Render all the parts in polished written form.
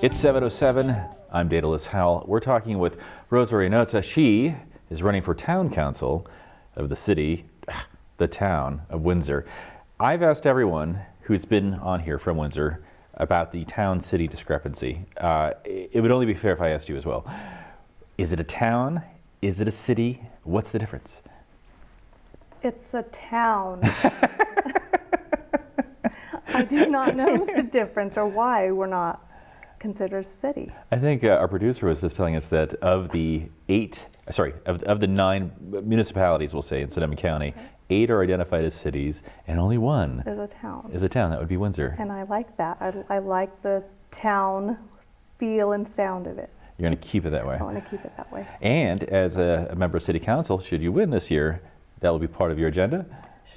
It's 7:07. I'm Daedalus Howell. We're talking with Rosa Reynoza. She is running for Town Council of the city, the town of Windsor. I've asked everyone who's been on here from Windsor about the town-city discrepancy. It would only be fair if I asked you as well. Is it a town? Is it a city? What's the difference? It's a town. I do not know the difference or why we're not considered a city. I think our producer was just telling us that of the of the 9 municipalities, we'll say, in Sonoma County, 8 are identified as cities, and only one is a town. That would be Windsor. And I like that. I like the town feel and sound of it. You're going to keep it that way. I want to keep it that way. And as a member of City Council, should you win this year, that will be part of your agenda?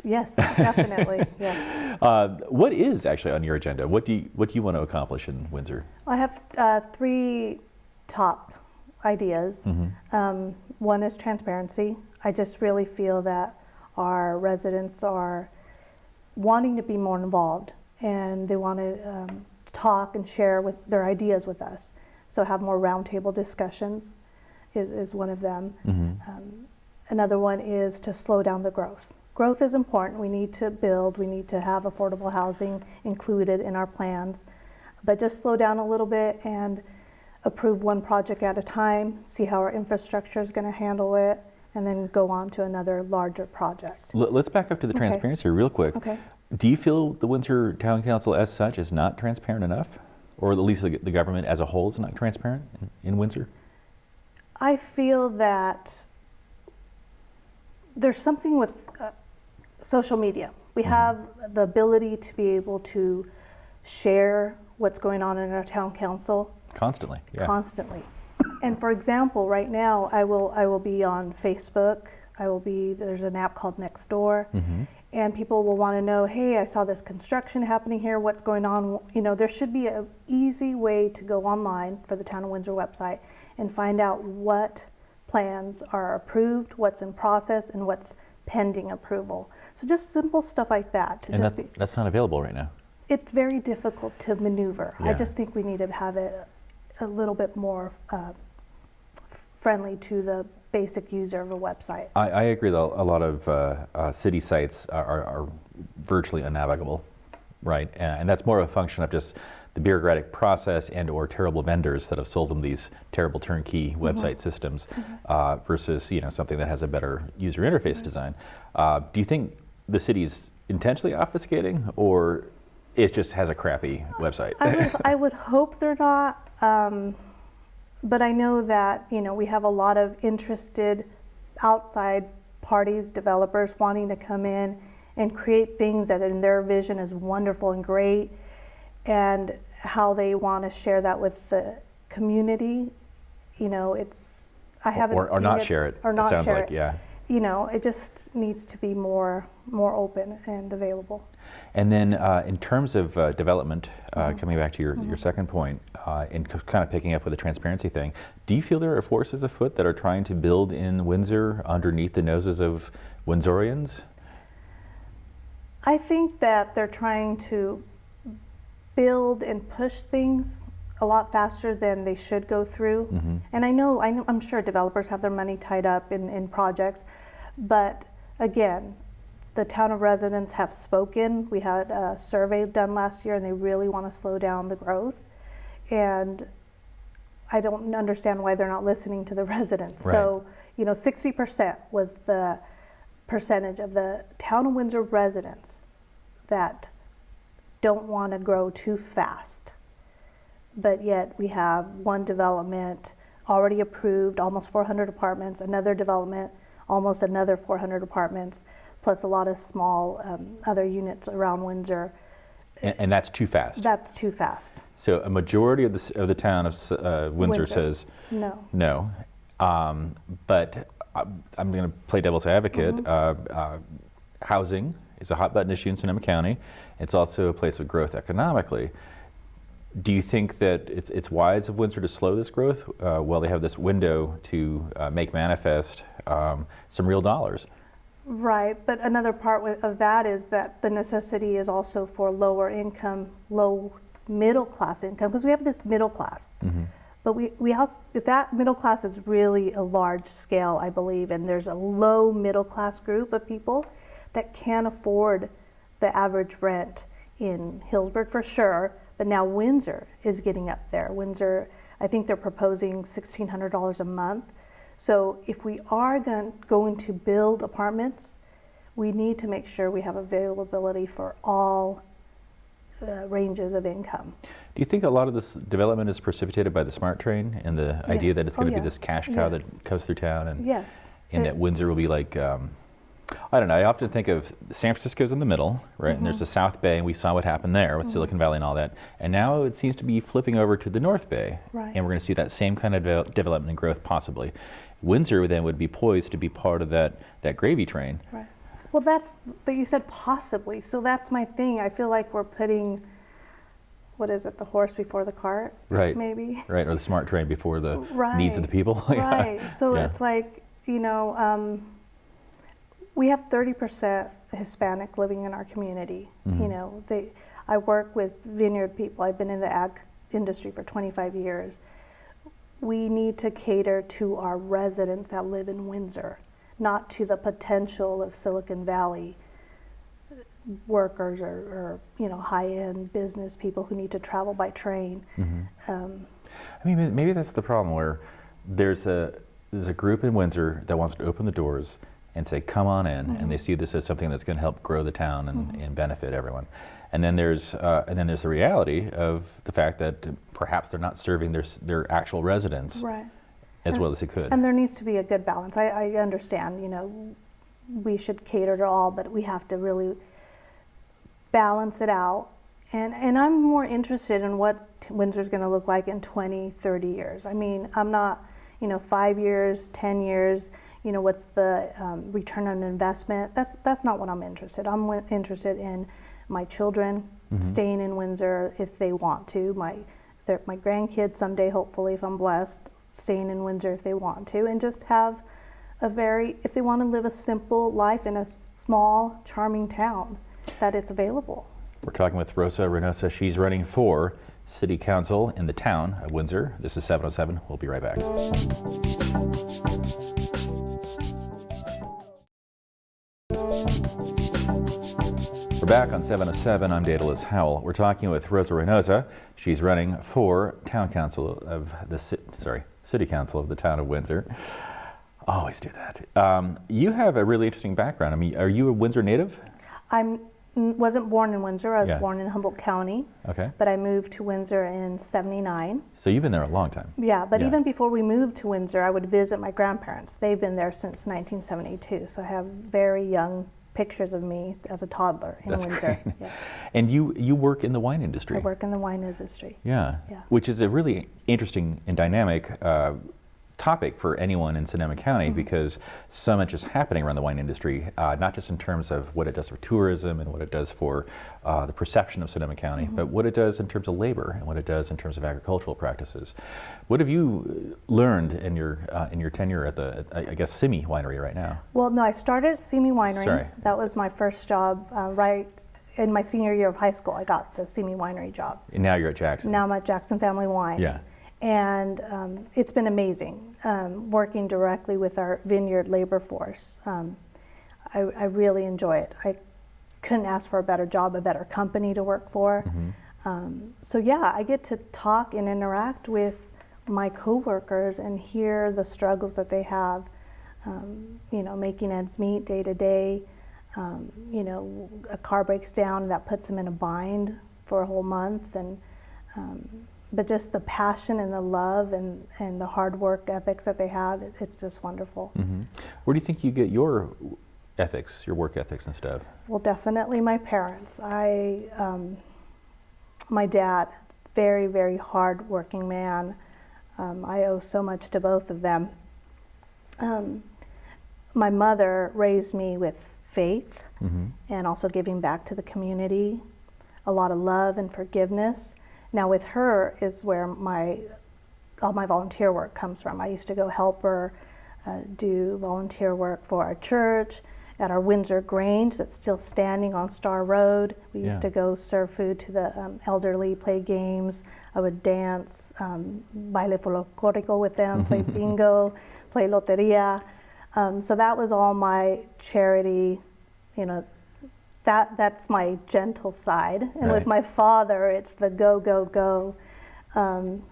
Yes, definitely, yes. What is actually on your agenda? What do you want to accomplish in Windsor? I have 3 top ideas. Mm-hmm. One is transparency. I just really feel that our residents are wanting to be more involved, and they want to talk and share with their ideas with us. So have more roundtable discussions is one of them. Mm-hmm. Another one is to slow down the growth. Growth is important. We need to build. We need to have affordable housing included in our plans. But just slow down a little bit and approve one project at a time, see how our infrastructure is going to handle it, and then go on to another larger project. Let's back up to the transparency real quick. Okay. Do you feel the Windsor Town Council as such is not transparent enough? Or at least the government as a whole is not transparent in Windsor? I feel that there's something with social media. We have the ability to be able to share what's going on in our town council Constantly. Yeah. constantly. And for example, right now I will be on Facebook. There's an app called Nextdoor, and people will want to know, hey, I saw this construction happening here, what's going on? You know, there should be an easy way to go online for the Town of Windsor website and find out what plans are approved, what's in process, and what's pending approval. So just simple stuff like that. And that's not available right now. It's very difficult to maneuver. Yeah. I just think we need to have it a little bit more friendly to the basic user of a website. I agree that a lot of city sites are virtually unnavigable, right? And that's more of a function of just the bureaucratic process and or terrible vendors that have sold them these terrible turnkey website systems versus something that has a better user interface design. Do you think the city's intentionally obfuscating, or it just has a crappy website? I would hope they're not, but I know that we have a lot of interested outside parties, developers wanting to come in and create things that in their vision is wonderful and great, and how they want to share that with the community. I haven't or seen not it, share it. or not it sounds share like it. Yeah. It just needs to be more open and available. And then in terms of development, coming back to your second point, and kind of picking up with the transparency thing, do you feel there are forces afoot that are trying to build in Windsor underneath the noses of Windsorians? I think that they're trying to build and push things a lot faster than they should go through. And I'm sure developers have their money tied up in projects, but again, the town of residents have spoken. We had a survey done last year, and they really want to slow down the growth. And I don't understand why they're not listening to the residents. Right. So, 60% was the percentage of the town of Windsor residents that don't want to grow too fast. But yet we have one development already approved, almost 400 apartments, another development, almost another 400 apartments, plus a lot of small other units around Windsor. And that's too fast. That's too fast. So a majority of the town of Windsor says no. But I'm going to play devil's advocate. Housing is a hot button issue in Sonoma County. It's also a place of growth economically. Do you think that it's wise of Windsor to slow this growth while they have this window to make manifest some real dollars? Right, but another part of that is that the necessity is also for lower income, low middle class income, because we have this middle class. But we have, that middle class is really a large scale, I believe, and there's a low middle class group of people that can't afford the average rent in Hillsburg for sure, but now Windsor is getting up there. Windsor, I think they're proposing $1,600 a month. So if we are going to build apartments, we need to make sure we have availability for all ranges of income. Do you think a lot of this development is precipitated by the SMART train and the idea that it's going to be this cash cow that comes through town, and that Windsor will be like, I don't know, I often think of San Francisco's in the middle, right? And there's the South Bay, and we saw what happened there with Silicon Valley and all that. And now it seems to be flipping over to the North Bay, and we're going to see that same kind of development and growth possibly. Windsor then would be poised to be part of that gravy train. Right. Well, but you said possibly, so that's my thing. I feel like we're putting, what is it, the horse before the cart? Right. Maybe. Right, or the SMART train before the needs of the people. Right. So it's like, you know, we have 30% Hispanic living in our community. You know, I work with vineyard people. I've been in the ag industry for 25 years. We need to cater to our residents that live in Windsor, not to the potential of Silicon Valley workers or you know, high-end business people who need to travel by train. I mean, maybe that's the problem, where there's a group in Windsor that wants to open the doors and say, come on in, and they see this as something that's going to help grow the town and benefit everyone. And then there's the reality of the fact that perhaps they're not serving their actual residents as well as they could. And there needs to be a good balance. I understand, you know, we should cater to all, but we have to really balance it out. And I'm more interested in what Windsor's going to look like in 20, 30 years. I mean, I'm not, you know, 5 years, 10 years, you know, what's the return on investment? That's not what I'm interested. I'm interested in my children staying in Windsor if they want to. My grandkids someday, hopefully, if I'm blessed, staying in Windsor if they want to, and just have if they want to live a simple life in a small, charming town, that it's available. We're talking with Rosa Reynoza. She's running for City Council in the town of Windsor. This is 707. We'll be right back. We're back on 707. I'm Daedalus Howell. We're talking with Rosa Reynoza. She's running for Town Council of the City Council of the town of Windsor. I always do that. You have a really interesting background. I mean, are you a Windsor native? I wasn't born in Windsor. I was born in Humboldt County. Okay. But I moved to Windsor in '79. So you've been there a long time. Yeah, but even before we moved to Windsor, I would visit my grandparents. They've been there since 1972. So I have very young pictures of me as a toddler in Windsor. Yeah. And you work in the wine industry. I work in the wine industry. Yeah. Which is a really interesting and dynamic topic for anyone in Sonoma County, because so much is happening around the wine industry, not just in terms of what it does for tourism and what it does for the perception of Sonoma County, but what it does in terms of labor and what it does in terms of agricultural practices. What have you learned in your tenure at the, I guess, CMe Winery right now? Well, no, I started at CMe Winery. Sorry. That was my first job right in my senior year of high school. I got the CMe Winery job. And now you're at Jackson. Now I'm at Jackson Family Wines. Yeah. And it's been amazing working directly with our vineyard labor force. I really enjoy it. I couldn't ask for a better job, a better company to work for. So yeah, I get to talk and interact with my coworkers and hear the struggles that they have, you know, making ends meet day to day. You know, a car breaks down, that puts them in a bind for a whole month, and but just the passion and the love and the hard work ethics that they have, it's just wonderful. Where do you think you get your ethics, your work ethics and stuff? Well, definitely my parents. My dad, very, very hard working man. I owe so much to both of them. My mother raised me with faith and also giving back to the community, a lot of love and forgiveness. Now with her is where all my volunteer work comes from. I used to go help her do volunteer work for our church, at our Windsor Grange that's still standing on Star Road. We used to go serve food to the elderly, play games. I would dance, baile folclórico with them, play bingo, play loteria. So that was all my charity, you know, that's my gentle side. And with my father, it's the go, go, go,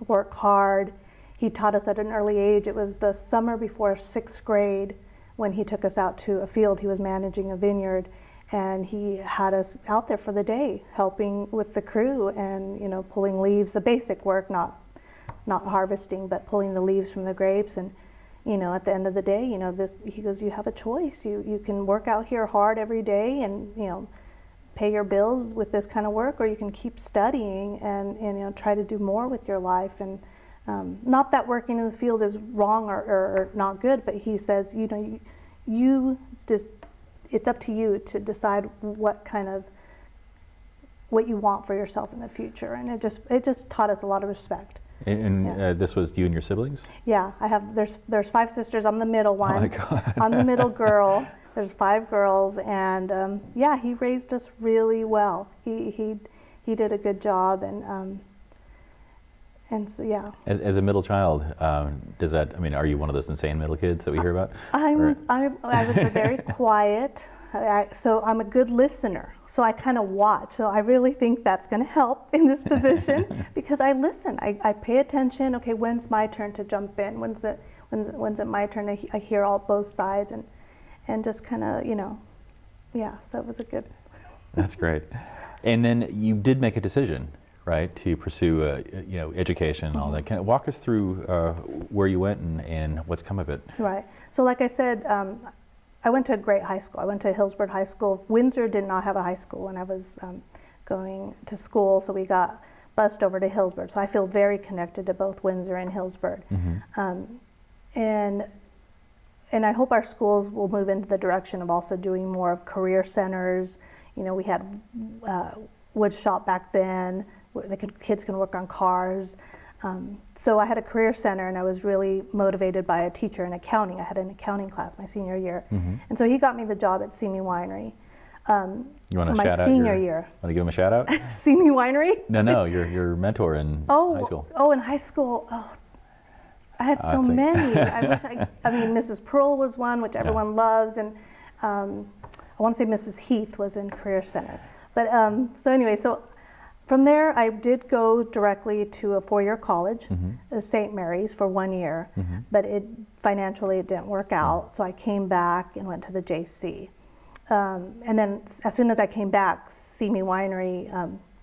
work hard. He taught us at an early age. It was the summer before 6th grade when he took us out to a field. He was managing a vineyard, and he had us out there for the day, helping with the crew and, you know, pulling leaves, the basic work, not harvesting, but pulling the leaves from the grapes. And, you know, at the end of the day, you know, he goes, you have a choice. You can work out here hard every day and, you know, pay your bills with this kind of work, or you can keep studying and you know, try to do more with your life. And not that working in the field is wrong or not good, but he says, you know, you just, it's up to you to decide what you want for yourself in the future. And it just taught us a lot of respect. And this was you and your siblings? Yeah, there's 5 sisters. I'm the middle one. Oh my God. I'm the middle girl. There's 5 girls, and yeah, he raised us really well. He did a good job, and so yeah. As a middle child, does that? I mean, are you one of those insane middle kids that we hear about? I was very quiet. So I'm a good listener. So I kind of watch. So I really think that's going to help in this position because I listen. I pay attention. Okay, when's my turn to jump in? When's it my turn? I hear both sides and just kind of, you know, yeah. So it was a good. That's great. And then you did make a decision, right, to pursue you know, education and all that. Can you walk us through where you went and what's come of it? Right. So like I said, I went to a great high school. I went to Hillsborough High School. Windsor did not have a high school when I was going to school, so we got bused over to Hillsborough. So I feel very connected to both Windsor and Hillsborough. And I hope our schools will move into the direction of also doing more of career centers. You know, we had wood shop back then. Kids can work on cars. So I had a career center, and I was really motivated by a teacher in accounting. I had an accounting class my senior year, and so he got me the job at CMe Winery. You want to my shout out senior year. Want to give him a shout out? CMe Winery? No, your mentor in high school. Oh, in high school. Oh, I had so many. I mean, Mrs. Pearl was one, which everyone loves, and I want to say Mrs. Heath was in Career Center. But so anyway, so from there, I did go directly to a 4-year college, St. Mary's, for 1 year, but financially it didn't work out, so I came back and went to the JC. And then as soon as I came back, CMe Winery,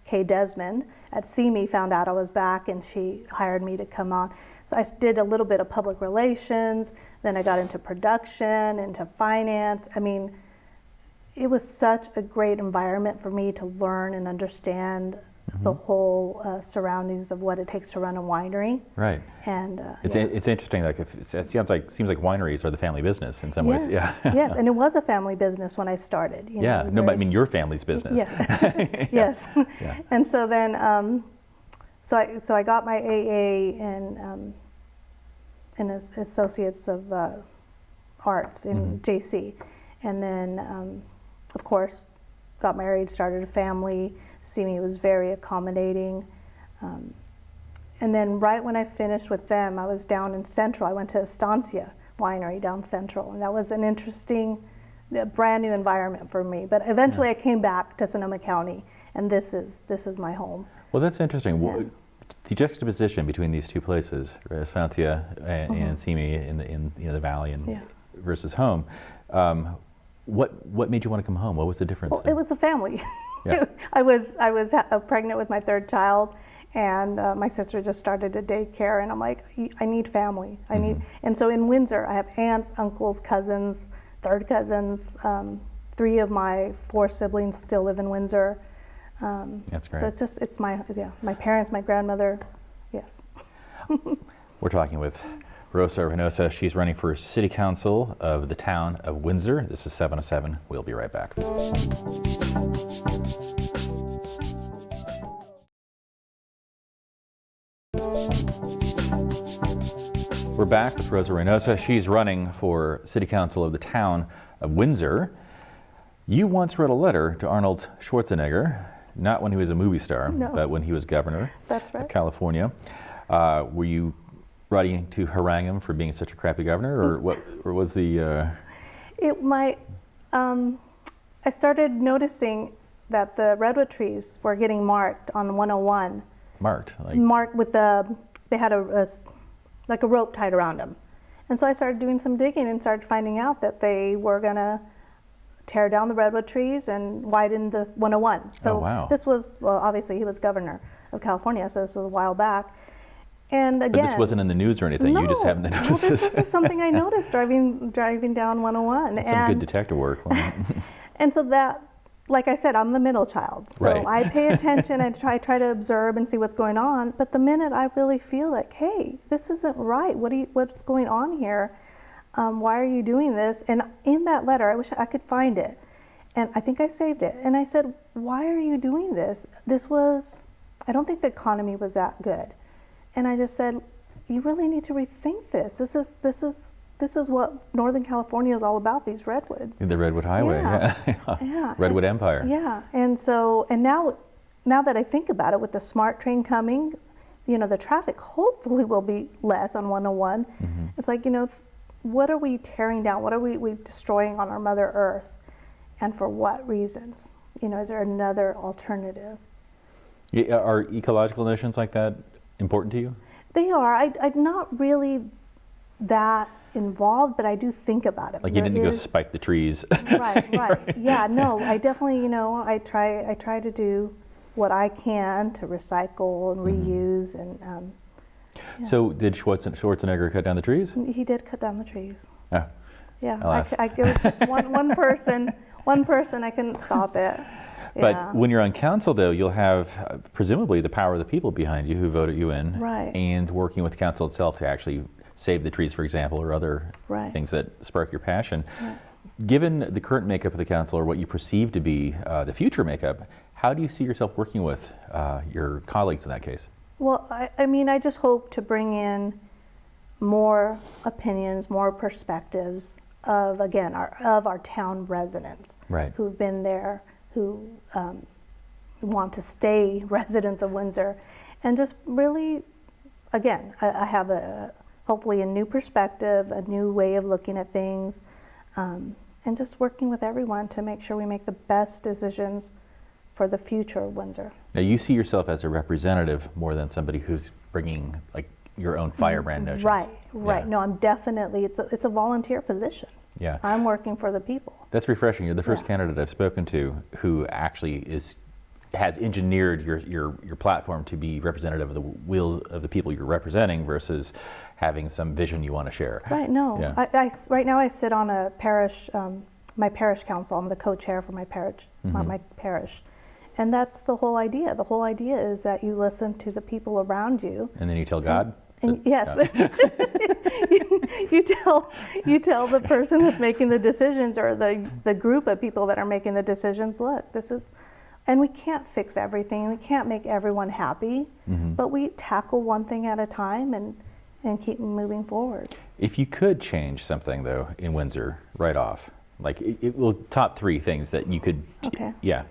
Kay Desmond at CMe found out I was back, and she hired me to come on. So I did a little bit of public relations, then I got into production, into finance. I mean, it was such a great environment for me to learn and understand the whole surroundings of what it takes to run a winery. Right. And it's interesting. Like it seems like wineries are the family business in some ways. Yeah. Yes, and it was a family business when I started. You know, but I mean your family's business. Yeah. Yes. Yeah. And so then, so I got my AA and Associates of Arts in JC, and then of course got married, started a family. CMe was very accommodating. And then right when I finished with them, I was down in Central. I went to Estancia Winery down Central, and that was an interesting, brand new environment for me. But eventually I came back to Sonoma County, and this is my home. Well, that's interesting. Yeah. The juxtaposition between these two places, Estancia and CMe in the valley and versus home, what made you want to come home? What was the difference? Well, it was a family. Yeah. I was pregnant with my 3rd child, and my sister just started a daycare, and I'm like, I need family. I need, and so in Windsor, I have aunts, uncles, cousins, 3rd cousins. 3 of my 4 siblings still live in Windsor. That's great. So it's my parents, my grandmother, yes. We're talking with Rosa Reynoza. She's running for City Council of the Town of Windsor. This is 707. We'll be right back. We're back with Rosa Reynoza. She's running for City Council of the Town of Windsor. You once wrote a letter to Arnold Schwarzenegger, not when he was a movie star, No. but when he was governor That's right. of California. Were you writing to harangue him for being such a crappy governor, or what? Or was the? I started noticing that the redwood trees were getting marked on 101. Marked. Marked with they had like a rope tied around them. And so I started doing some digging and started finding out that they were gonna tear down the redwood trees and widen the 101. So wow. This was, well, obviously he was governor of California, so this was a while back. And again, but this wasn't in the news or anything. No, You just happened to notice well, this. This was something I noticed driving down 101. That's some good detective work. And so that, like I said, I'm the middle child. So Right. I pay attention and try to observe and see what's going on. But the minute I really feel like, hey, this isn't right. What's going on here? Why are you doing this? And in that letter, I wish I could find it. And I think I saved it. And I said, why are you doing this? I don't think the economy was that good. And I just said, you really need to rethink this. This is what Northern California is all about, these redwoods. The Redwood Highway, Yeah. Redwood Empire. Yeah, and now that I think about it, with the SMART train coming, the traffic hopefully will be less on 101. Mm-hmm. It's like, what are we tearing down? What are we destroying on our Mother Earth? And for what reasons? Is there another alternative? Yeah, are ecological notions like that important to you? They are. I'm not really that involved, but I do think about it. Like you didn't go spike the trees. Right. Yeah, no, I definitely, I try to do what I can to recycle and reuse. And yeah. So did Schwarzenegger cut down the trees? He did cut down the trees. Oh. Yeah, it was just one person. One person, I couldn't stop it. But Yeah. when you're on council, though, you'll have presumably the power of the people behind you who voted you in, Right. and working with council itself to actually save the trees, for example, or other Right. things that spark your passion. Right. Given the current makeup of the council, or what you perceive to be the future makeup, how do you see yourself working with your colleagues in that case? Well, I just hope to bring in more opinions, more perspectives of our town residents, Right. who've been there, who want to stay residents of Windsor, and just really, again, I have hopefully a new perspective, a new way of looking at things, and just working with everyone to make sure we make the best decisions for the future of Windsor. Now, you see yourself as a representative more than somebody who's bringing like your own firebrand notions. Right. Yeah. No, I'm definitely, it's a volunteer position. Yeah. I'm working for the people. That's refreshing. You're the first Yeah. candidate I've spoken to who actually has engineered your platform to be representative of the will of the people you're representing versus having some vision you want to share. Right. No. Yeah. Right now I sit on a parish, my parish council. I'm the co-chair for my parish, my parish, and that's the whole idea. The whole idea is that you listen to the people around you. And then you tell God. And yes, you tell the person that's making the decisions, or the group of people that are making the decisions, look, this is, and we can't fix everything, we can't make everyone happy, but we tackle one thing at a time and keep moving forward. If you could change something though in Windsor right off, like top 3 things that you could, Okay. Yeah.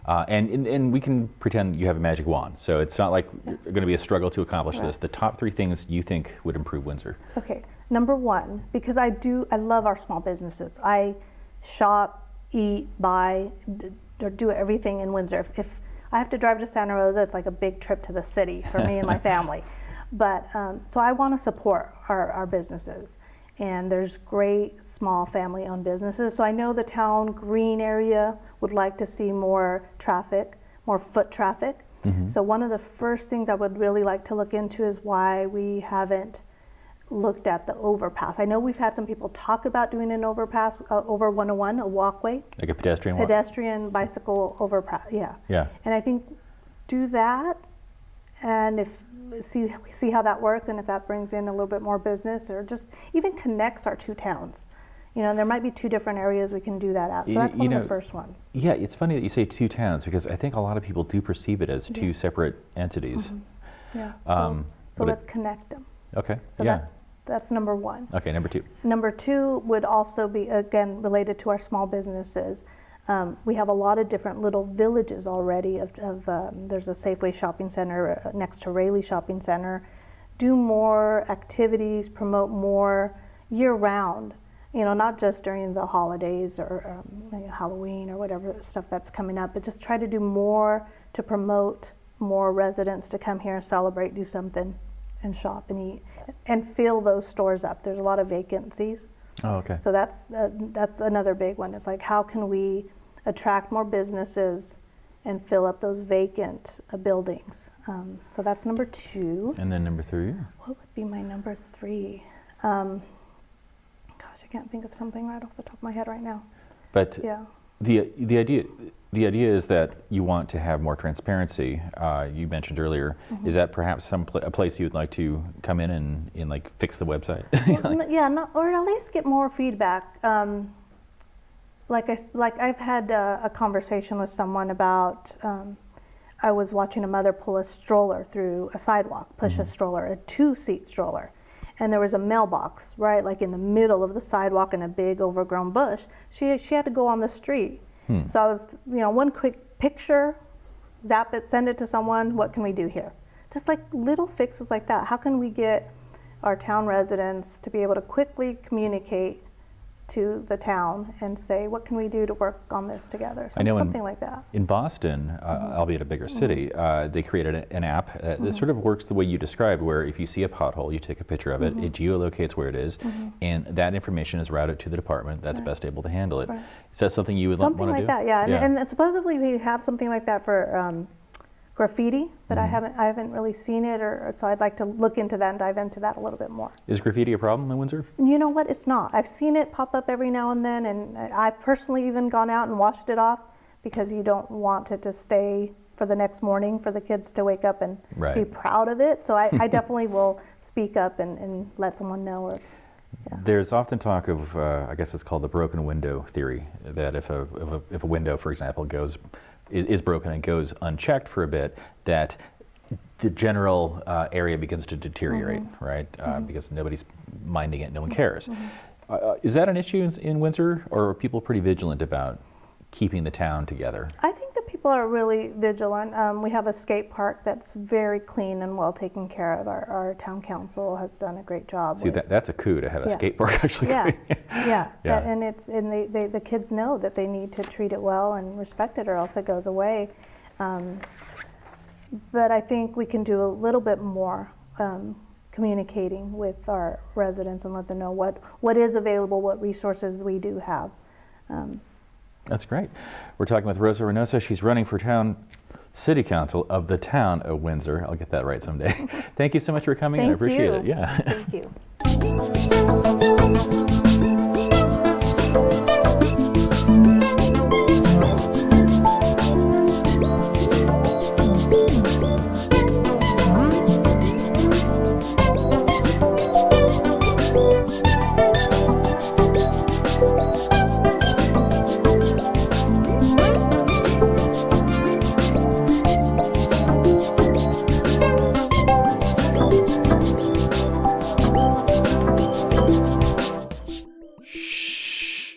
And we can pretend you have a magic wand, so it's not like it's going to be a struggle to accomplish this. The top 3 things you think would improve Windsor. Okay, number 1, because I love our small businesses. I shop, eat, buy, or do everything in Windsor. If I have to drive to Santa Rosa, it's like a big trip to the city for me and my family. But so I want to support our businesses. And there's great small family-owned businesses. So I know the town green area would like to see more traffic, more foot traffic. So one of the first things I would really like to look into is why we haven't looked at the overpass. I know we've had some people talk about doing an overpass over 101, a walkway. Like a pedestrian walk? Pedestrian bicycle overpass, yeah. Yeah. And I think do that, and see how that works, and if that brings in a little bit more business, or just even connects our 2 towns. There might be 2 different areas we can do that at. So that's one of the first ones. Yeah, it's funny that you say 2 towns, because I think a lot of people do perceive it as 2 separate entities. Yeah. So but let's connect them. Okay. So yeah. That's number 1. Okay, number 2. Number 2 would also be, again, related to our small businesses. We have a lot of different little villages already. There's a Safeway shopping center next to Rayleigh Shopping Center. Do more activities, promote more year-round. Not just during the holidays or Halloween or whatever stuff that's coming up, but just try to do more to promote more residents to come here and celebrate, do something, and shop and eat, and fill those stores up. There's a lot of vacancies. Oh, okay. So that's another big one. It's like, how can we attract more businesses and fill up those vacant buildings? So that's number 2. And then number 3? What would be my number 3? I can't think of something right off the top of my head right now. But yeah. the idea is that you want to have more transparency. You mentioned earlier. Is that perhaps a place you'd like to come in and like fix the website? Or at least get more feedback. I've had a conversation with someone about. I was watching a mother pull a stroller through a sidewalk, push a stroller, a 2-seat stroller. And there was a mailbox, right, like in the middle of the sidewalk in a big overgrown bush. She had to go on the street. So I was, one quick picture, zap it, send it to someone, what can we do here? Just like little fixes like that. How can we get our town residents to be able to quickly communicate to the town and say, what can we do to work on this together? I know something like that. In Boston, albeit a bigger city, they created an app that sort of works the way you described, where if you see a pothole, you take a picture of it, it geolocates where it is, and that information is routed to the department that's best able to handle it. Right. Is that something you would want to do? Something like that, yeah. And supposedly we have something like that for graffiti, but I haven't really seen it, so I'd like to look into that and dive into that a little bit more. Is graffiti a problem in Windsor? You know what? It's not. I've seen it pop up every now and then, and I've personally even gone out and washed it off because you don't want it to stay for the next morning for the kids to wake up and be proud of it. So I definitely will speak up and let someone know. There's often talk of, I guess it's called the broken window theory, that if a window, for example, is broken and goes unchecked for a bit, that the general area begins to deteriorate, right? Because nobody's minding it, no one cares. Is that an issue in Windsor, or are people pretty vigilant about keeping the town together? I think that people are really vigilant. We have a skate park that's very clean and well taken care of. Our town council has done a great job. See, that's a coup to have a skate park actually. Yeah. And the kids know that they need to treat it well and respect it, or else it goes away. But I think we can do a little bit more communicating with our residents and let them know what is available, what resources we do have. That's great. We're talking with Rosa Reynoza. She's running for City Council of the Town of Windsor. I'll get that right someday. Thank you so much for coming in. I appreciate it. Yeah. Thank you.